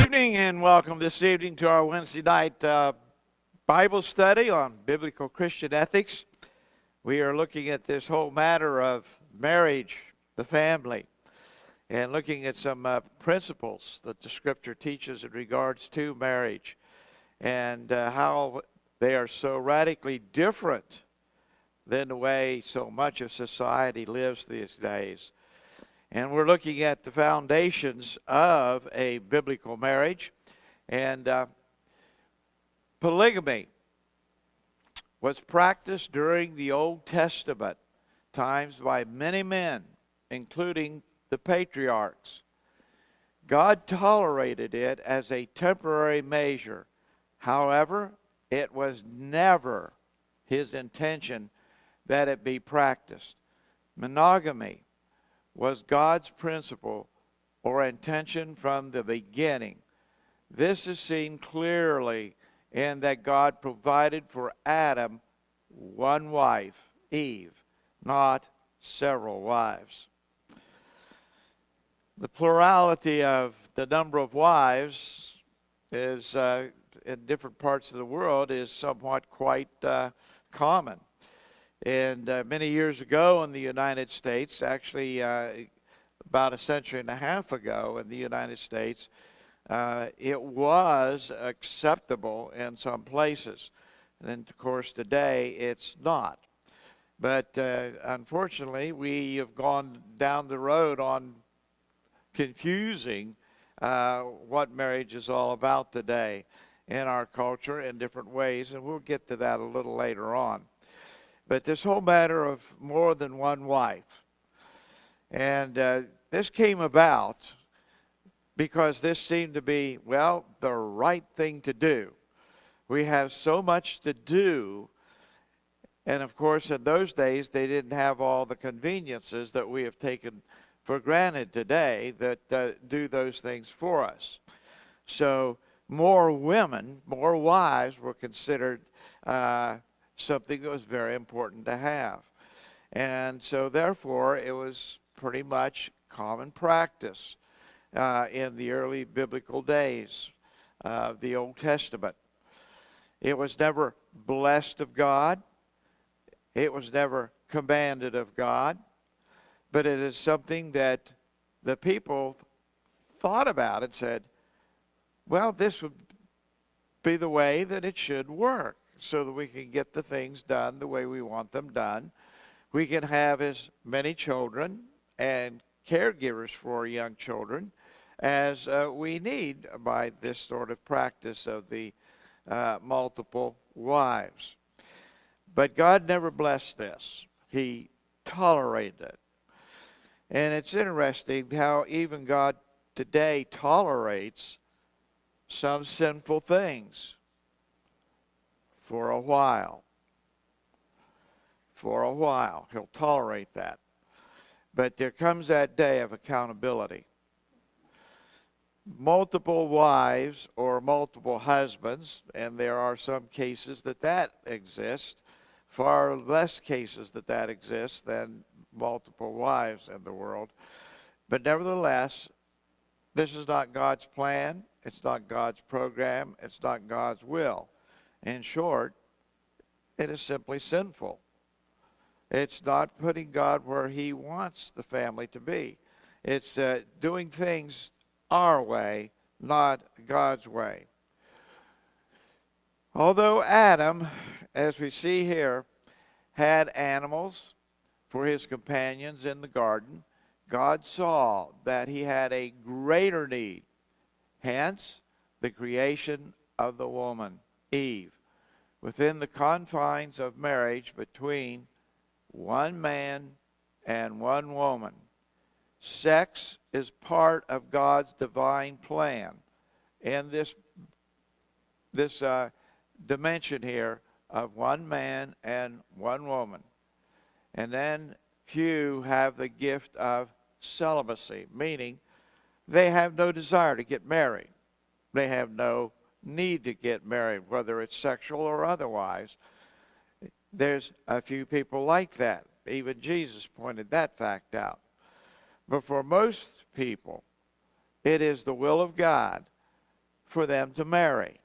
evening and welcome this evening to our Wednesday night Bible study on biblical Christian ethics. We are looking at this whole matter of marriage, the family, and looking at some principles that the Scripture teaches in regards to marriage and how they are so radically different than the way so much of society lives these days. And we're looking at the foundations of a biblical marriage. And polygamy was practiced during the Old Testament times by many men, including the patriarchs. God tolerated it as a temporary measure. However, it was never his intention that it be practiced. Monogamy was God's principle or intention from the beginning. This is seen clearly in that God provided for Adam one wife, Eve, not several wives. The plurality of the number of wives is in different parts of the world is somewhat quite common. And many years ago in the United States, actually about a century and a half ago in the United States, it was acceptable in some places. And of course today it's not. But unfortunately we have gone down the road on confusing what marriage is all about today in our culture in different ways, and we'll get to that a little later on. But this whole matter of more than one wife, and this came about because this seemed to be, well, the right thing to do. We have so much to do, and of course in those days they didn't have all the conveniences that we have taken for granted today that do those things for us. So more women, more wives were considered something that was very important to have. And so therefore it was pretty much common practice in the early biblical days of the Old Testament. It was never blessed of God. It was never commanded of God. But it is something that the people thought about and said, well, this would be the way that it should work, so that we can get the things done the way we want them done. We can have as many children and caregivers for young children as we need by this sort of practice of the multiple wives. But God never blessed this. He tolerated it. And it's interesting how even God today tolerates some sinful things. For a while. For a while. He'll tolerate that. But there comes that day of accountability. Multiple wives or multiple husbands, and there are some cases that exists, far less cases that exists than multiple wives in the world. But nevertheless, this is not God's plan. It's not God's program. It's not God's will. In short, it is simply sinful. It's not putting God where he wants the family to be. It's doing things our way, not God's way. Although Adam, as we see here, had animals for his companions in the garden, God saw that he had a greater need. Hence, the creation of the woman, Eve, within the confines of marriage between one man and one woman. Sex is part of God's divine plan. And this dimension here of one man and one woman. And then few have the gift of celibacy, meaning they have no desire to get married. They have no need to get married, whether it's sexual or otherwise. There's a few people like that. Even Jesus pointed that fact out. But for most people, it is the will of God for them to marry.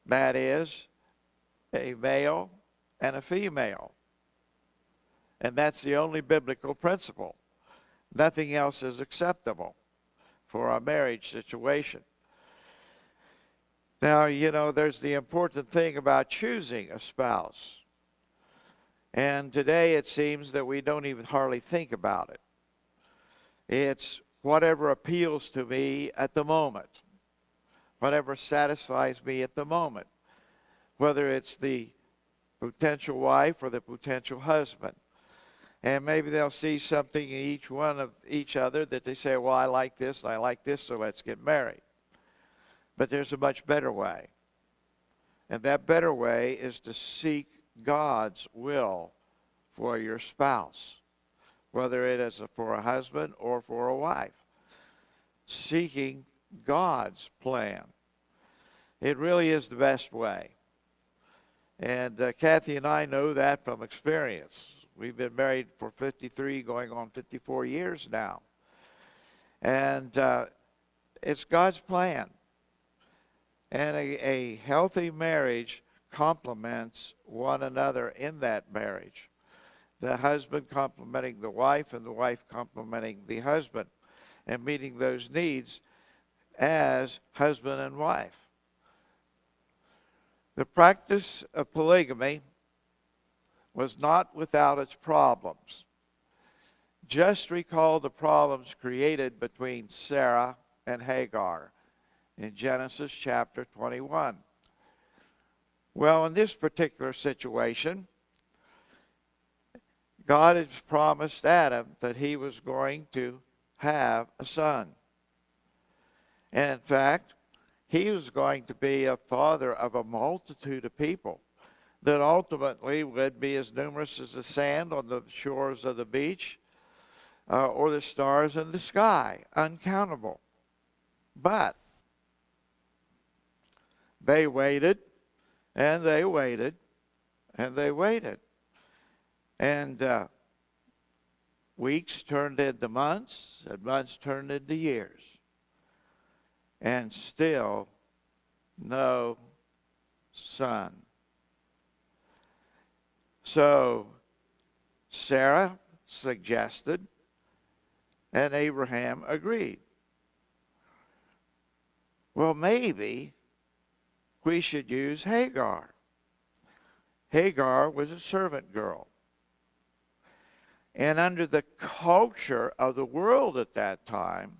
That is, a male and a female. And that's the only biblical principle. Nothing else is acceptable for a marriage situation. Now, you know, there's the important thing about choosing a spouse. And today it seems that we don't even hardly think about it. It's whatever appeals to me at the moment, whatever satisfies me at the moment, whether it's the potential wife or the potential husband. And maybe they'll see something in each one of each other that they say, well, I like this, so let's get married. But there's a much better way. And that better way is to seek God's will for your spouse, whether it is for a husband or for a wife. Seeking God's plan. It really is the best way. And Kathy and I know that from experience. We've been married for 53, going on 54 years now. And it's God's plan. And a healthy marriage complements one another in that marriage. The husband complementing the wife and the wife complementing the husband and meeting those needs as husband and wife. The practice of polygamy was not without its problems. Just recall the problems created between Sarah and Hagar in Genesis chapter 21. Well, in this particular situation, God had promised Adam that he was going to have a son. And in fact, he was going to be a father of a multitude of people that ultimately would be as numerous as the sand on the shores of the beach or the stars in the sky, uncountable. But they waited, and they waited, and they waited. And weeks turned into months, and months turned into years. And still no son. So Sarah suggested, and Abraham agreed. Well, maybe we should use Hagar. Hagar was a servant girl. And under the culture of the world at that time,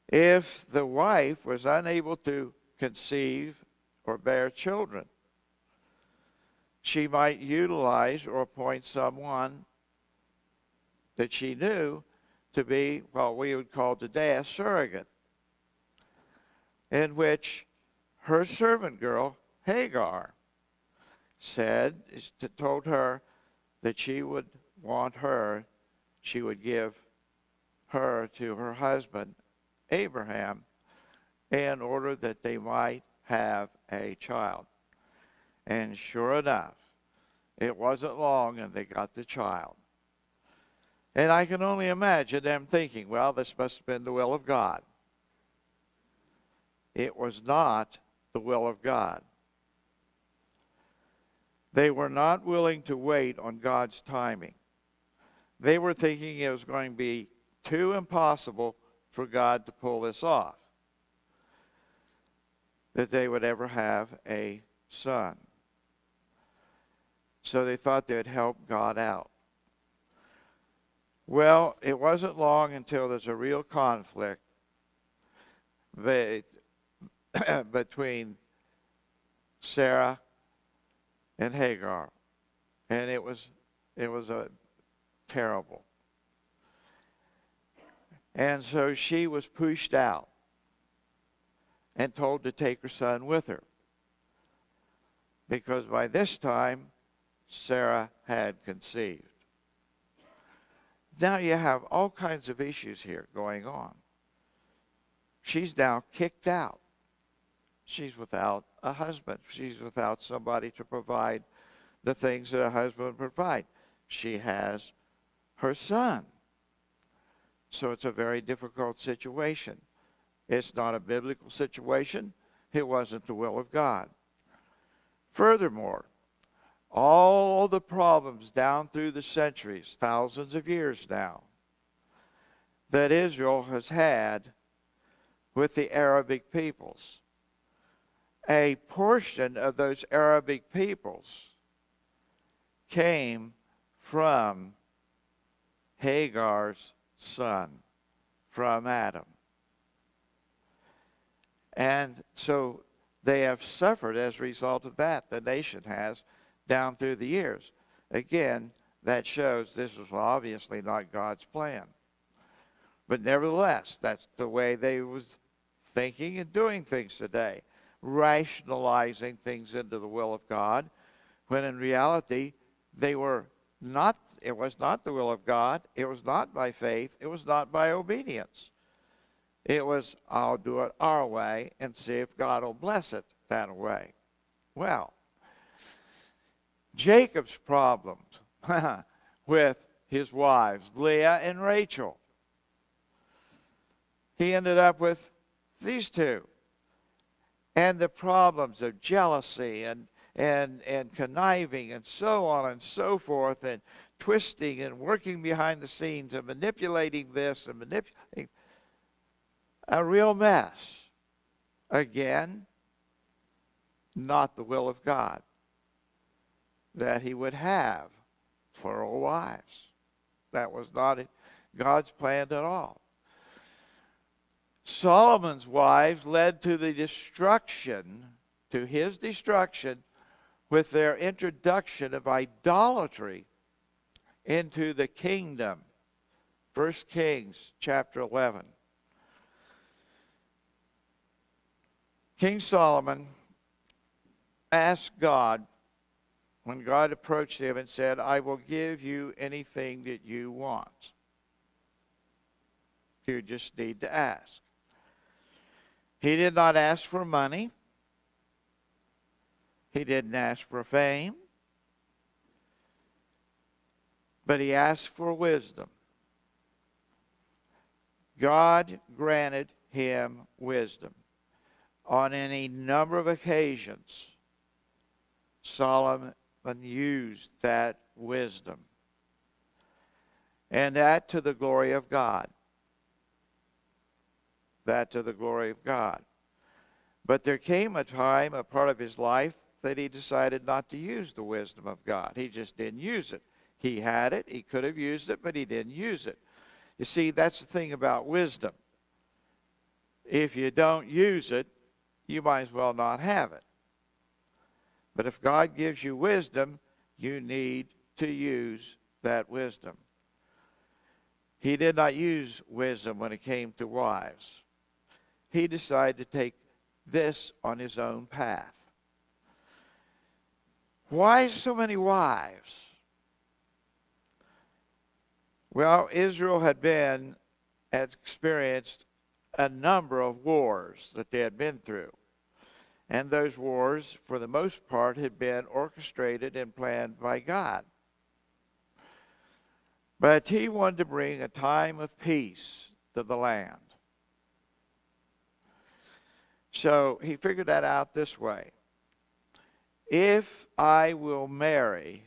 if the wife was unable to conceive or bear children, she might utilize or appoint someone that she knew to be what we would call today a surrogate, in which her servant girl, Hagar, told her that she would give her to her husband, Abraham, in order that they might have a child. And sure enough, it wasn't long and they got the child. And I can only imagine them thinking, well, this must have been the will of God. It was not the will of God. They were not willing to wait on God's timing. They were thinking it was going to be too impossible for God to pull this off, that they would ever have a son. So they thought they'd help God out. Well, it wasn't long until there's a real conflict between Sarah and Hagar, and it was a terrible. And so she was pushed out and told to take her son with her, because by this time Sarah had conceived. Now you have all kinds of issues here going on. She's now kicked out. She's without a husband. She's without somebody to provide the things that a husband would provide. She has her son. So it's a very difficult situation. It's not a biblical situation. It wasn't the will of God. Furthermore, all the problems down through the centuries, thousands of years now, that Israel has had with the Arabic peoples, a portion of those Arabic peoples came from Hagar's son, from Adam. And so they have suffered as a result of that. The nation has, down through the years. Again, that shows this was obviously not God's plan. But nevertheless, that's the way they was thinking and doing things today. Rationalizing things into the will of God, when in reality, they were not, it was not the will of God. It was not by faith. It was not by obedience. It was, I'll do it our way and see if God will bless it that way. Well, Jacob's problems with his wives, Leah and Rachel. He ended up with these two. And the problems of jealousy and conniving and so on and so forth, and twisting and working behind the scenes and manipulating this and manipulating. A real mess. Again, not the will of God that he would have plural wives. That was not God's plan at all. Solomon's wives led to the destruction, to his destruction, with their introduction of idolatry into the kingdom. 1 Kings chapter 11. King Solomon asked God, when God approached him and said, I will give you anything that you want. You just need to ask. He did not ask for money. He didn't ask for fame. But he asked for wisdom. God granted him wisdom. On any number of occasions, Solomon used that wisdom. And that to the glory of God. That to the glory of God. But there came a time, a part of his life, that he decided not to use the wisdom of God. He just didn't use it. He had it, he could have used it, but he didn't use it. You see, that's the thing about wisdom. If you don't use it, you might as well not have it. But if God gives you wisdom, you need to use that wisdom. He did not use wisdom when it came to wives. He decided to take this on his own path. Why so many wives? Well, Israel had experienced a number of wars that they had been through. And those wars, for the most part, had been orchestrated and planned by God. But he wanted to bring a time of peace to the land. So he figured that out this way. If I will marry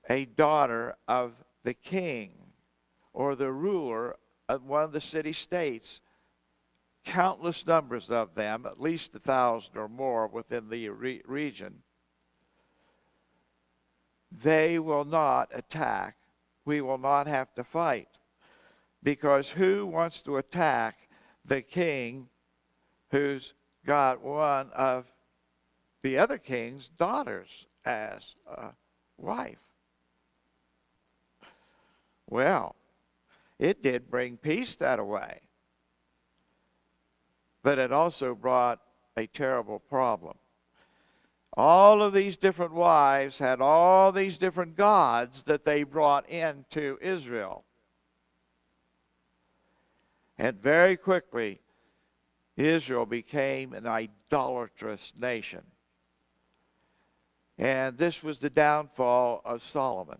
a daughter of the king or the ruler of one of the city-states, countless numbers of them, at least 1,000 or more within the region, they will not attack. We will not have to fight. Because who wants to attack the king who's got one of the other king's daughters as a wife? Well, it did bring peace that way. But it also brought a terrible problem. All of these different wives had all these different gods that they brought into Israel. And very quickly, Israel became an idolatrous nation. And this was the downfall of Solomon.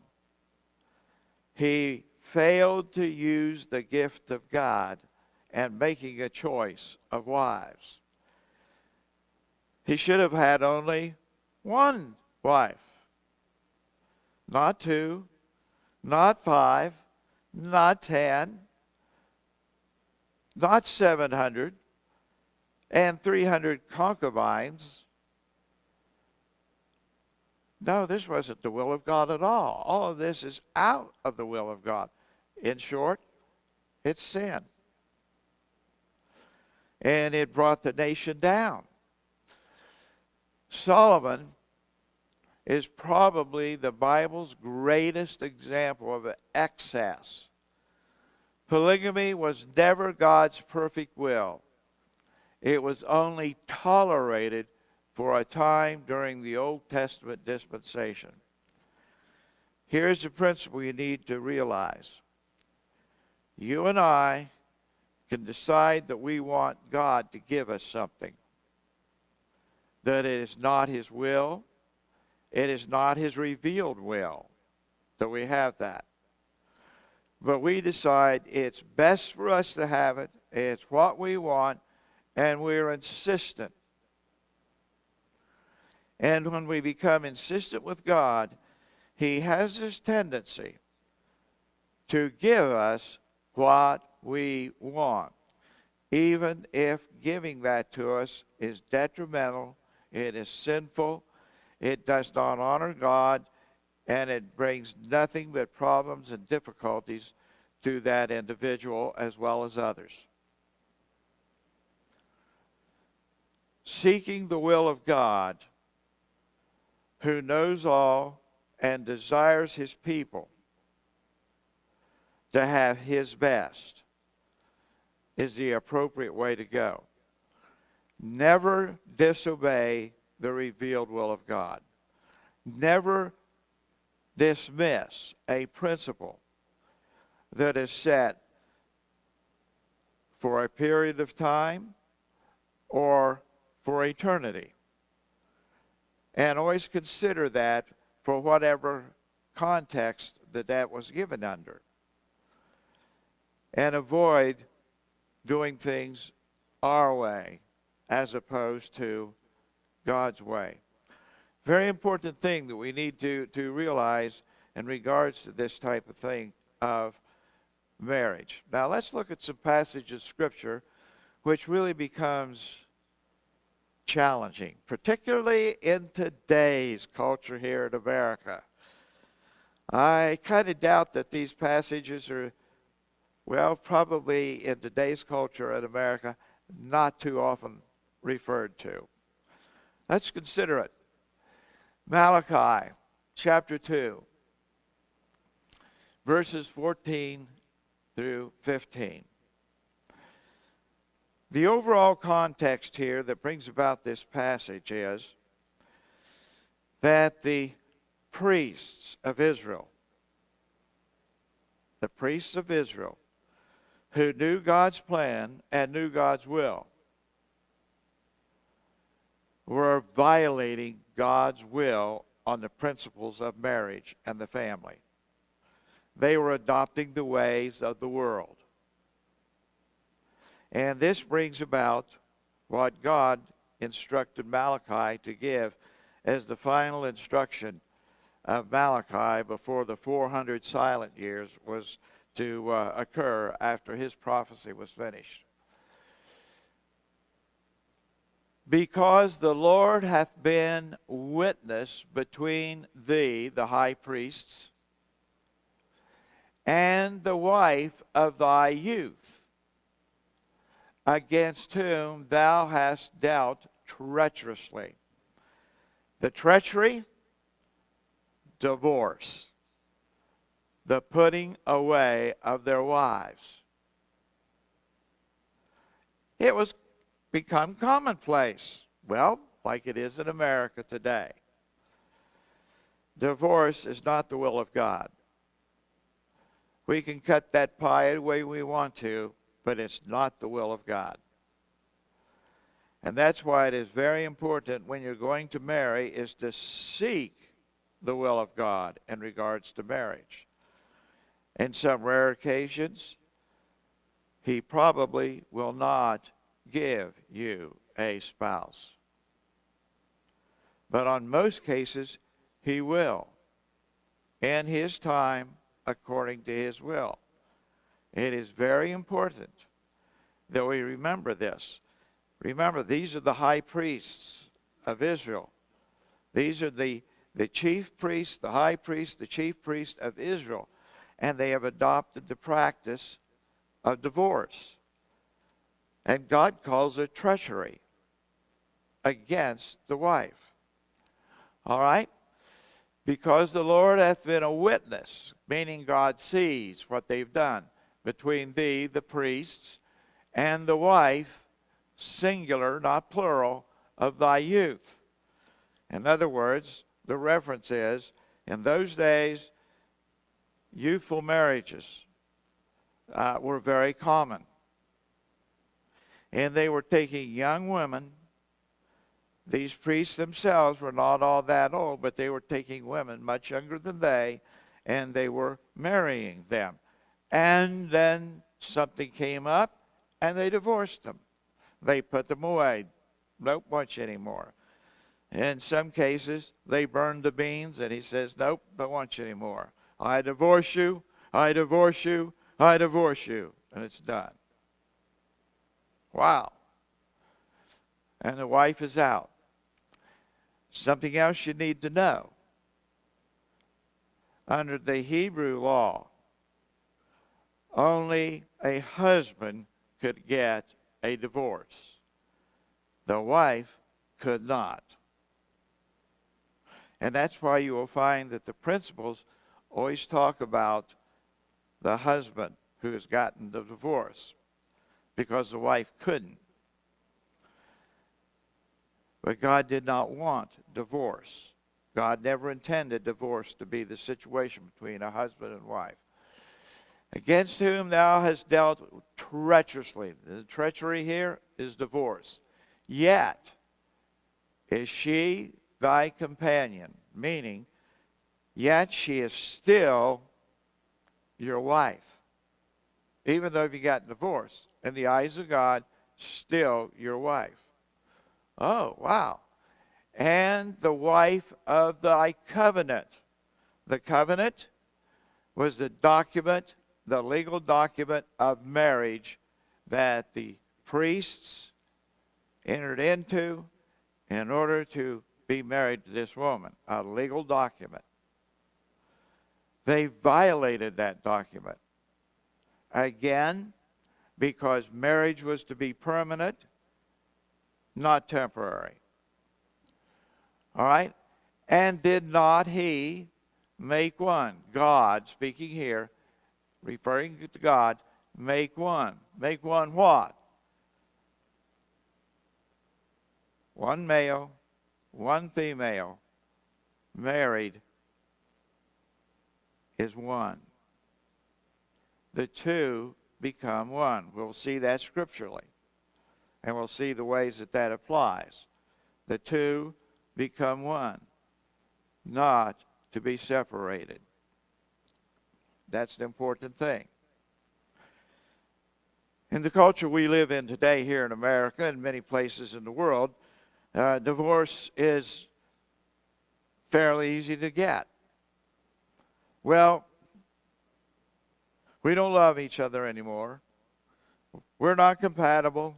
He failed to use the gift of God and making a choice of wives. He should have had only one wife, not two, not five, not 10, not 700, and 300 concubines. No, this wasn't the will of God at all. All of this is out of the will of God. In short, it's sin. And it brought the nation down. Solomon is probably the Bible's greatest example of excess. Polygamy was never God's perfect will. It was only tolerated for a time during the Old Testament dispensation. Here's the principle you need to realize. You and I can decide that we want God to give us something. That it is not His will. It is not His revealed will that we have that. But we decide it's best for us to have it. It's what we want. And we're insistent. And when we become insistent with God, He has this tendency to give us what we want, even if giving that to us is detrimental, it is sinful, it does not honor God, and it brings nothing but problems and difficulties to that individual as well as others. Seeking the will of God, who knows all and desires His people to have His best, is the appropriate way to go. Never disobey the revealed will of God. Never dismiss a principle that is set for a period of time or for eternity. And always consider that for whatever context that was given under. And avoid doing things our way as opposed to God's way. Very important thing that we need to realize in regards to this type of thing of marriage. Now let's look at some passages of Scripture which really becomes challenging, particularly in today's culture here in America. I kind of doubt that these passages are, well, probably in today's culture in America, not too often referred to. Let's consider it. Malachi chapter 2, verses 14 through 15. The overall context here that brings about this passage is that the priests of Israel, who knew God's plan and knew God's will, were violating God's will on the principles of marriage and the family. They were adopting the ways of the world. And this brings about what God instructed Malachi to give as the final instruction of Malachi before the 400 silent years was to occur after his prophecy was finished. Because the Lord hath been witness between thee, the high priests, and the wife of thy youth, against whom thou hast dealt treacherously. The treachery, divorce. The putting away of their wives. It was become commonplace. Well, like it is in America today. Divorce is not the will of God. We can cut that pie the way we want to, but it's not the will of God. And that's why it is very important when you're going to marry is to seek the will of God in regards to marriage. In some rare occasions, he probably will not give you a spouse. But on most cases, he will, in his time, according to his will. It is very important that we remember this. Remember, these are the high priests of Israel. These are the chief priests, the high priest, the chief priest of Israel. And they have adopted the practice of divorce. And God calls it treachery against the wife. All right? Because the Lord hath been a witness, meaning God sees what they've done between thee, the priests, and the wife, singular, not plural, of thy youth. In other words, the reference is, in those days, youthful marriages were very common. And they were taking young women. These priests themselves were not all that old, but they were taking women much younger than they, and they were marrying them. And then something came up, and they divorced them. They put them away. Don't want you anymore. In some cases, they burned the beans, and he says, nope, don't want you anymore. I divorce you, I divorce you, I divorce you. And it's done. Wow. And the wife is out. Something else you need to know. Under the Hebrew law, only a husband could get a divorce. The wife could not. And that's why you will find that the principles always talk about the husband who has gotten the divorce, because the wife couldn't. But God did not want divorce. God never intended divorce to be the situation between a husband and wife. Against whom thou hast dealt treacherously. The treachery here is divorce. Yet is she thy companion, meaning, yet she is still your wife. Even though you got divorced, in the eyes of God, still your wife. Oh, wow. And the wife of thy covenant. The covenant was the document, the legal document of marriage that the priests entered into in order to be married to this woman. A legal document. They violated that document. Again, because marriage was to be permanent, not temporary. All right? And did not he make one? God, speaking here, referring to God, make one. Make one what? One male, one female, married is one. The two become one. We'll see that scripturally. And we'll see the ways that that applies. The two become one, not to be separated. That's an important thing. In the culture we live in today here in America and many places in the world, divorce is fairly easy to get. Well, we don't love each other anymore. We're not compatible.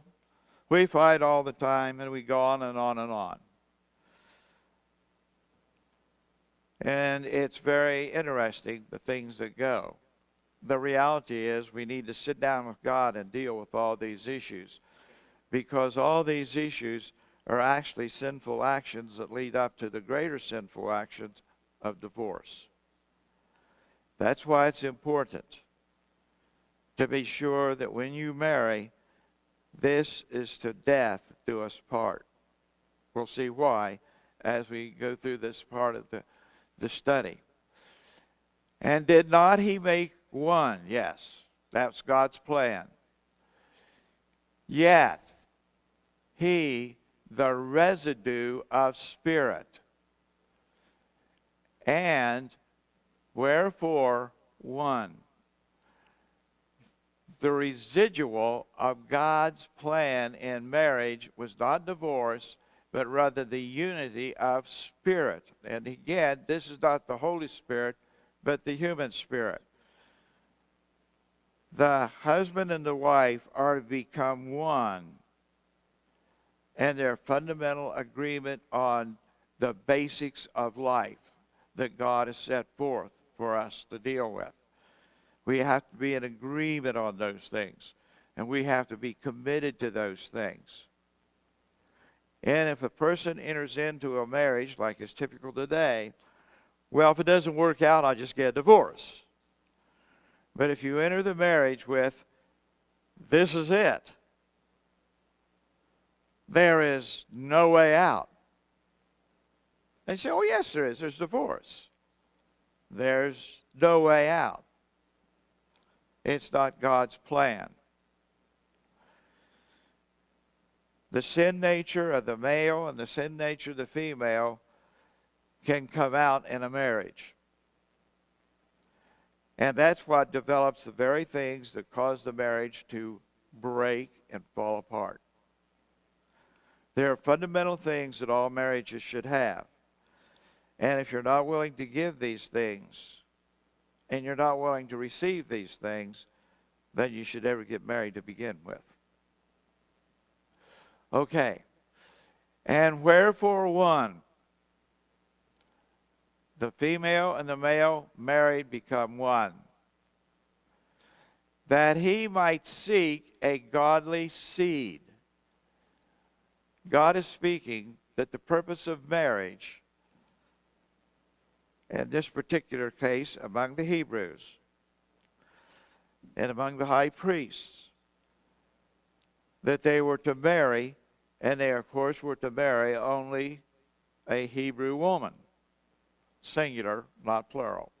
We fight all the time, and we go on and on and on. And it's very interesting, the things that go. The reality is we need to sit down with God and deal with all these issues, because all these issues are actually sinful actions that lead up to the greater sinful actions of divorce. That's why it's important to be sure that when you marry, this is to death do us part. We'll see why as we go through this part of the study. And did not he make one? Yes, that's God's plan. Yet he, the residue of spirit, and wherefore one. the residual of God's plan in marriage was not divorce, but rather the unity of spirit. And again, this is not the Holy Spirit, but the human spirit. The husband and the wife are to become one, and their fundamental agreement on the basics of life that God has set forth for us to deal with. We have to be in agreement on those things, and we have to be committed to those things. And if a person enters into a marriage like is typical today, well, if it doesn't work out, I'll just get a divorce. But if you enter the marriage with, this is it, there is no way out. They say, oh, yes, there is. There's divorce. There's no way out. It's not God's plan. The sin nature of the male and the sin nature of the female can come out in a marriage. And that's what develops the very things that cause the marriage to break and fall apart. There are fundamental things that all marriages should have. And if you're not willing to give these things, and you're not willing to receive these things, then you should never get married to begin with. Okay. And wherefore one? The female and the male married become one, that he might seek a godly seed. God is speaking that the purpose of marriage, in this particular case among the Hebrews and among the high priests, that they were to marry, and they of course were to marry only a Hebrew woman. Singular, not plural.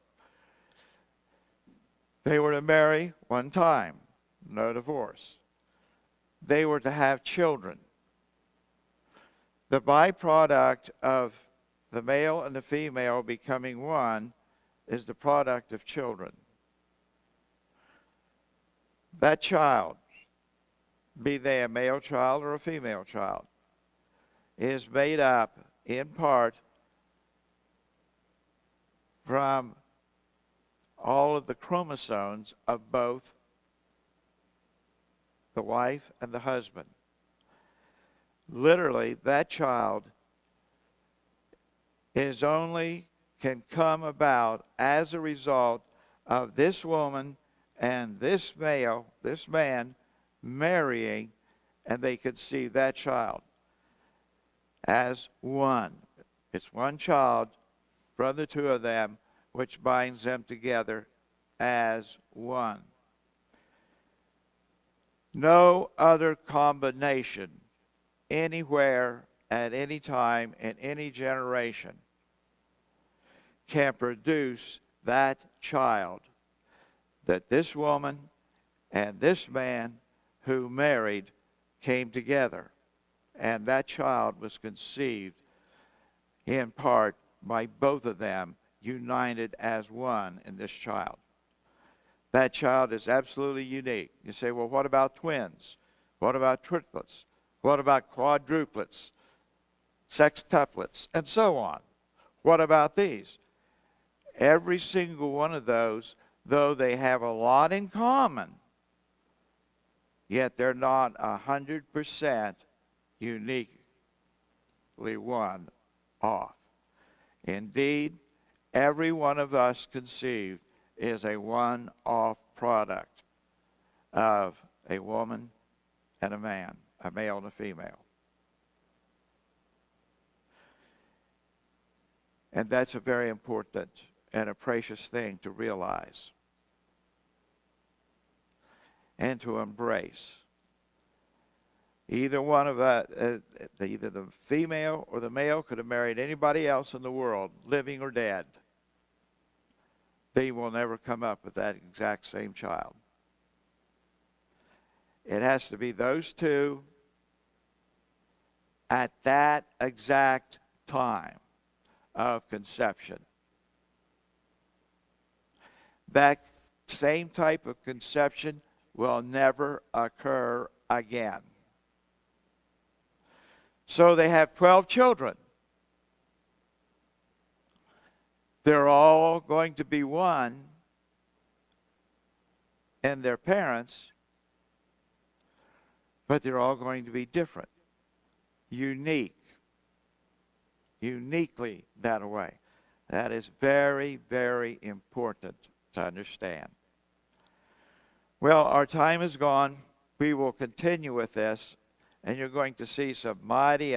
They were to marry one time, no divorce. They were to have children. The byproduct of the male and the female becoming one is the product of children. That child, be they a male child or a female child, is made up in part from all of the chromosomes of both the wife and the husband. Literally, that child can come about as a result of this woman and this man marrying, and they conceive that child as one. It's one child from the two of them, which binds them together as one. No other combination anywhere, at any time, in any generation can produce that child that this woman and this man who married came together. And that child was conceived in part by both of them united as one in this child. That child is absolutely unique. You say, well, what about twins? What about triplets? What about quadruplets, sextuplets, and so on? What about these? Every single one of those, though they have a lot in common, yet they're not 100% uniquely one off. Indeed, every one of us conceived is a one-off product of a woman and a man, a male and a female. And that's a very important and a precious thing to realize and to embrace. Either one of us, either the female or the male could have married anybody else in the world, living or dead. They will never come up with that exact same child. It has to be those two at that exact time of conception. That same type of conception will never occur again. So they have 12 children. They're all going to be one in their parents, but they're all going to be different, uniquely that way. That is very, very important to understand. Well, our time is gone. We will continue with this, and you're going to see some mighty